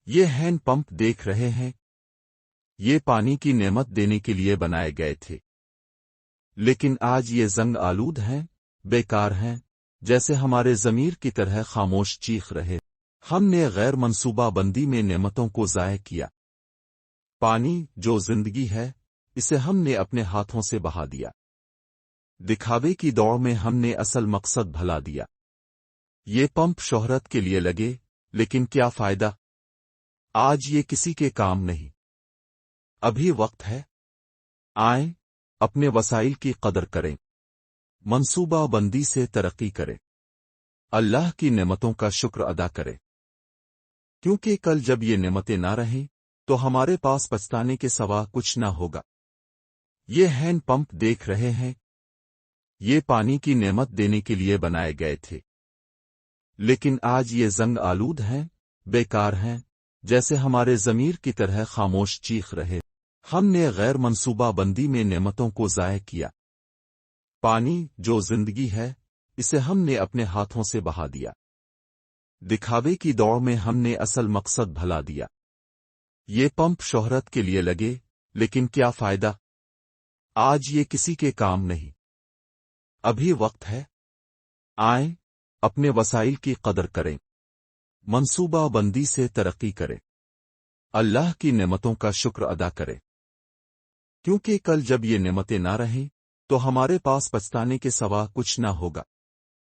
یہ hand pump دیکھ رہے ہیں، یہ پانی کی نعمت دینے کے لیے بنائے گئے تھے، لیکن آج یہ زنگ آلود ہیں، بیکار ہیں، جیسے ہمارے ضمیر کی طرح خاموش چیخ رہے۔ ہم نے غیر منصوبہ بندی میں نعمتوں کو ضائع کیا۔ پانی جو زندگی ہے، اسے ہم نے اپنے ہاتھوں سے بہا دیا۔ دکھاوے کی دوڑ میں ہم نے اصل مقصد بھلا دیا۔ یہ پمپ شہرت کے لیے لگے، لیکن کیا فائدہ؟ آج یہ کسی کے کام نہیں۔ ابھی وقت ہے، آئیں اپنے وسائل کی قدر کریں، منصوبہ بندی سے ترقی کریں، اللہ کی نعمتوں کا شکر ادا کریں، کیونکہ کل جب یہ نعمتیں نہ رہیں تو ہمارے پاس پچھتانے کے سوا کچھ نہ ہوگا۔ یہ ہینڈ پمپ دیکھ رہے ہیں، یہ پانی کی نعمت دینے کے لیے بنائے گئے تھے، لیکن آج یہ زنگ آلود ہیں، بیکار ہیں، جیسے ہمارے ضمیر کی طرح خاموش چیخ رہے۔ ہم نے غیر منصوبہ بندی میں نعمتوں کو ضائع کیا۔ پانی جو زندگی ہے، اسے ہم نے اپنے ہاتھوں سے بہا دیا۔ دکھاوے کی دوڑ میں ہم نے اصل مقصد بھلا دیا۔ یہ پمپ شہرت کے لیے لگے، لیکن کیا فائدہ؟ آج یہ کسی کے کام نہیں۔ ابھی وقت ہے، آئیں اپنے وسائل کی قدر کریں، منصوبہ بندی سے ترقی کریں، اللہ کی نعمتوں کا شکر ادا کریں، کیونکہ کل جب یہ نعمتیں نہ رہیں تو ہمارے پاس پچھتانے کے سوا کچھ نہ ہوگا۔